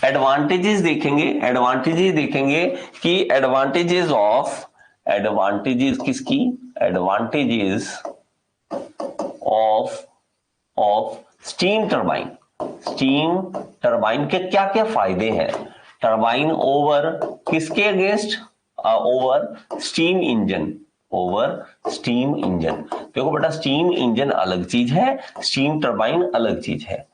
Advantages देखेंगे कि advantages किसकी, एडवांटेजेस ऑफ स्टीम टरबाइन के क्या क्या फायदे हैं, टरबाइन ओवर किसके अगेंस्ट, ओवर स्टीम इंजन, देखो बेटा स्टीम इंजन अलग चीज है, स्टीम टरबाइन अलग चीज है।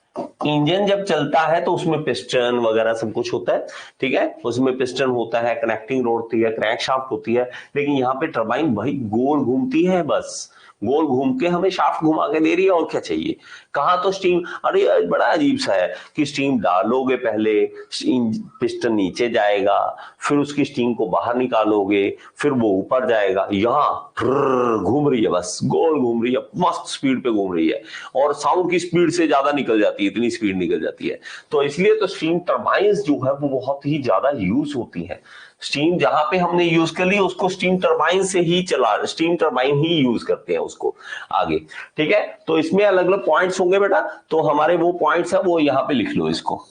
इंजन जब चलता है तो उसमें पिस्टन वगैरह सब कुछ होता है, ठीक है, उसमें पिस्टन होता है, कनेक्टिंग रोड होती है, क्रैंकशाफ्ट होती है, लेकिन यहाँ पे टरबाइन भाई गोल घूमती है, बस गोल घूम के हमें शाफ्ट घुमा के दे रही है, और क्या चाहिए। कहा तो स्टीम, अरे बड़ा अजीब सा है कि स्टीम डालोगे पहले, पिस्टन नीचे जाएगा, फिर उसकी स्टीम को बाहर निकालोगे, फिर वो ऊपर जाएगा, यहाँ घूम रही है, बस गोल घूम रही है, मस्त स्पीड पे घूम रही है, और साउंड की स्पीड से ज्यादा निकल जाती है, इतनी स्पीड निकल जाती है। तो इसलिए तो स्टीम टरबाइंस जो है वो बहुत ही ज्यादा यूज होती है। स्टीम जहां पे हमने यूज कर ली उसको स्टीम टरबाइन से ही स्टीम टरबाइन ही यूज करते हैं उसको आगे, ठीक है। तो इसमें अलग अलग पॉइंट्स होंगे बेटा, तो हमारे वो पॉइंट्स है वो यहां पे लिख लो इसको।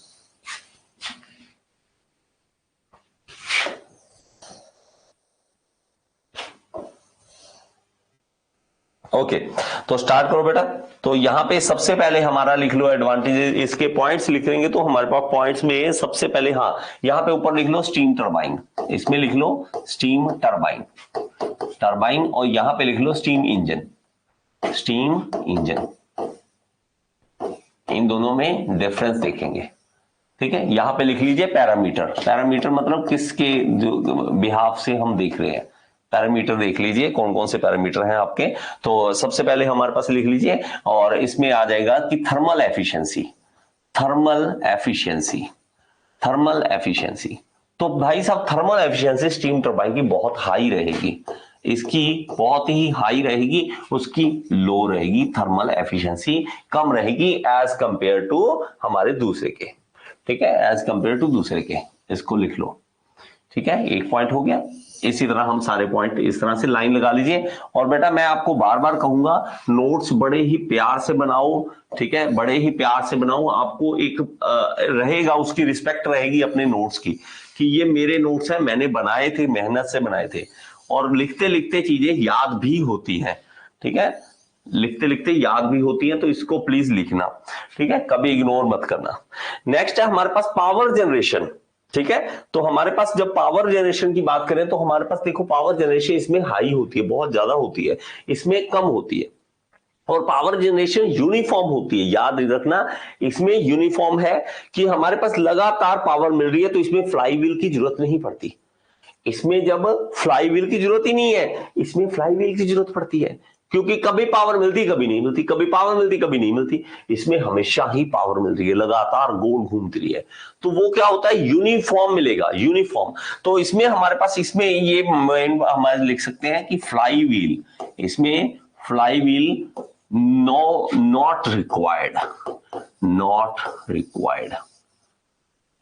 ओके, तो स्टार्ट करो बेटा। तो यहां पे सबसे पहले हमारा लिख लो एडवांटेजेस, इसके पॉइंट्स लिख लेंगे तो हमारे पास पॉइंट्स में सबसे पहले, हाँ यहां पे ऊपर लिख लो स्टीम टरबाइन, इसमें लिख लो स्टीम टरबाइन और यहां पे लिख लो स्टीम इंजन, इन दोनों में डिफरेंस देखेंगे, ठीक है। यहां पे लिख लीजिए पैरामीटर मतलब किसके जो बिहाफ से हम देख रहे हैं, पैरामीटर देख लीजिए कौन कौन से पैरामीटर हैं आपके। तो सबसे पहले हमारे पास लिख लीजिए, और इसमें आ जाएगा कि थर्मल एफिशिएंसी। तो भाई साहब थर्मल एफिशिएंसी स्टीम टरबाइन की बहुत हाई रहेगी, इसकी बहुत ही हाई रहेगी, उसकी लो रहेगी, थर्मल एफिशिएंसी कम रहेगी एज कंपेयर टू हमारे दूसरे के, ठीक है, एज कंपेयर टू दूसरे के, इसको लिख लो, ठीक है। एक पॉइंट हो गया। इसी तरह हम सारे पॉइंट इस तरह से लाइन लगा लीजिए। और बेटा मैं आपको बार बार कहूंगा नोट्स बड़े ही प्यार से बनाओ, ठीक है, बड़े ही प्यार से बनाओ, आपको एक रहेगा, उसकी रिस्पेक्ट रहेगी अपने नोट्स की, कि ये मेरे नोट्स हैं, मैंने बनाए थे, मेहनत से बनाए थे, और लिखते लिखते चीजें याद भी होती हैं, ठीक है, लिखते लिखते याद भी होती है, तो इसको प्लीज लिखना, ठीक है, कभी इग्नोर मत करना। नेक्स्ट है हमारे पास पावर जनरेशन, ठीक है। तो हमारे पास जब पावर जनरेशन की बात करें तो हमारे पास देखो पावर जनरेशन इसमें हाई होती है, बहुत ज्यादा होती है, इसमें कम होती है, और पावर जनरेशन यूनिफॉर्म होती है, याद रखना इसमें यूनिफॉर्म है कि हमारे पास लगातार पावर मिल रही है, तो इसमें फ्लाईव्हील की जरूरत नहीं पड़ती, इसमें जब फ्लाईव्हील की जरूरत ही नहीं है, इसमें फ्लाईव्हील की जरूरत पड़ती है, क्योंकि कभी पावर मिलती कभी नहीं मिलती, कभी पावर मिलती कभी नहीं मिलती, इसमें हमेशा ही पावर मिल रही है, लगातार गोल घूमती रही है, तो वो क्या होता है, यूनिफॉर्म मिलेगा, यूनिफॉर्म। तो इसमें हमारे पास, इसमें ये हमारे लिख सकते हैं कि फ्लाईव्हील, इसमें फ्लाईव्हील नॉट रिक्वायर्ड,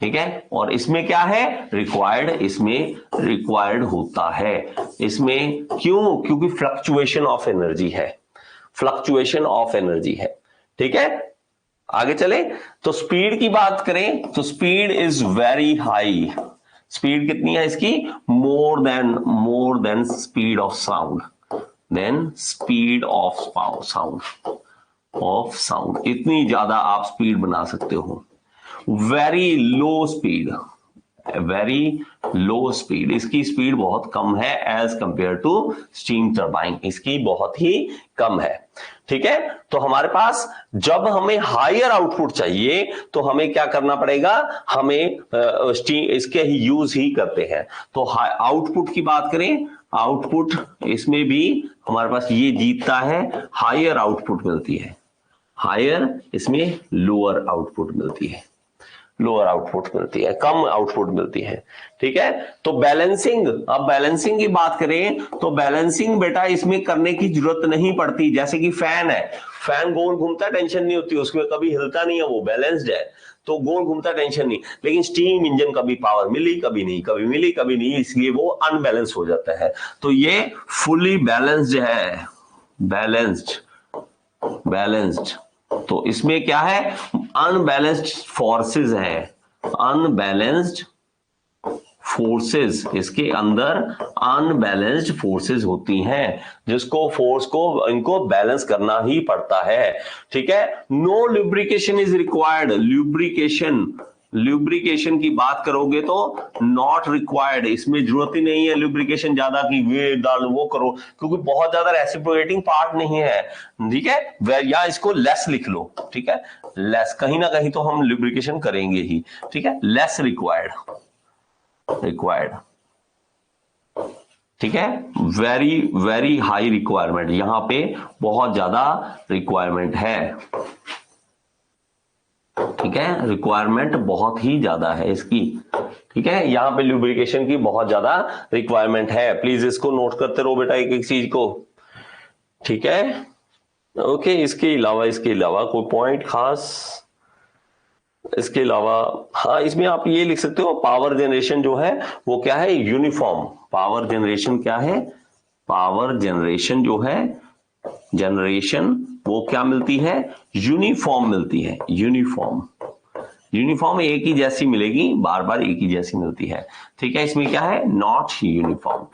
ठीक है। और इसमें क्या है, रिक्वायर्ड, इसमें रिक्वायर्ड होता है, इसमें क्यों, क्योंकि फ्लक्चुएशन ऑफ एनर्जी है, ठीक है। आगे चले तो स्पीड की बात करें तो speed is very high, speed कितनी है इसकी, more than speed of sound, इतनी ज्यादा आप स्पीड बना सकते हो। वेरी लो स्पीड, इसकी स्पीड बहुत कम है as compare to steam turbine, इसकी बहुत ही कम है, ठीक है। तो हमारे पास जब हमें हायर आउटपुट चाहिए तो हमें क्या करना पड़ेगा, हमें स्टीम इसके ही यूज ही करते हैं। तो आउटपुट की बात करें, आउटपुट इसमें भी हमारे पास ये जीतता है, हायर आउटपुट मिलती है, हायर, इसमें लोअर आउटपुट मिलती है, कम आउटपुट मिलती है, ठीक है। तो बैलेंसिंग, अब बैलेंसिंग की बात करें तो बैलेंसिंग बेटा इसमें करने की जरूरत नहीं पड़ती, जैसे कि फैन है, फैन गोल घूमता है, टेंशन नहीं होती, उसमें कभी हिलता नहीं है, वो बैलेंस्ड है, तो गोल घूमता, टेंशन नहीं। लेकिन स्टीम इंजन कभी पावर मिली कभी नहीं, कभी मिली कभी नहीं, इसलिए वो अनबैलेंस हो जाता है। तो ये फुली बैलेंस्ड है, बैलेंस्ड। तो इसमें क्या है, अनबैलेंस्ड फोर्सेस हैं, अनबैलेंस्ड फोर्सेस, इसके अंदर अनबैलेंस्ड फोर्सेस होती हैं, जिसको फोर्स को इनको बैलेंस करना ही पड़ता है। ठीक है, no lubrication is required, lubrication की बात करोगे तो नॉट रिक्वायर्ड, इसमें जरूरत ही नहीं है ल्यूब्रिकेशन ज्यादा की वे डालो वो करो, क्योंकि बहुत ज्यादा रेसिप्रोकेटिंग पार्ट नहीं है। ठीक है, या इसको लेस लिख लो। ठीक है, लेस, कहीं ना कहीं तो हम ल्यूब्रिकेशन करेंगे ही। ठीक है, लेस रिक्वायर्ड, ठीक है, वेरी वेरी हाई रिक्वायरमेंट, यहां पे बहुत ज्यादा रिक्वायरमेंट है। ठीक है, रिक्वायरमेंट बहुत ही ज्यादा है इसकी। ठीक है, यहां पे ल्यूब्रिकेशन की बहुत ज्यादा रिक्वायरमेंट है। प्लीज इसको नोट करते रहो बेटा एक एक चीज को। ठीक है, ओके, इसके अलावा कोई पॉइंट खास, इसके अलावा हाँ, इसमें आप ये लिख सकते हो, पावर जनरेशन जो है वो क्या है, यूनिफॉर्म। पावर जनरेशन क्या है, पावर जनरेशन जो है, जनरेशन वो क्या मिलती है, यूनिफॉर्म मिलती है। यूनिफॉर्म एक ही जैसी मिलेगी, बार बार एक ही जैसी मिलती है। ठीक है, इसमें क्या है, नॉट यूनिफॉर्म।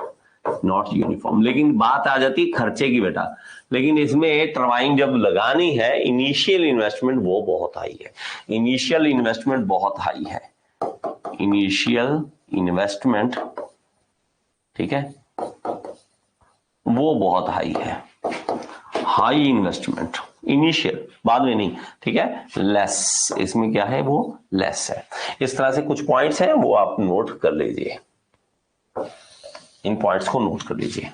लेकिन बात आ जाती है खर्चे की बेटा, लेकिन इसमें टरबाइन जब लगानी है, इनिशियल इन्वेस्टमेंट वो बहुत हाई है, इनिशियल इन्वेस्टमेंट ठीक है, वो बहुत हाई है, हाई इन्वेस्टमेंट इनिशियल, बाद में नहीं। ठीक है, लेस, इसमें क्या है, वो लेस है। इस तरह से कुछ पॉइंट्स हैं, वो आप नोट कर लीजिए, इन पॉइंट्स को नोट कर लीजिए।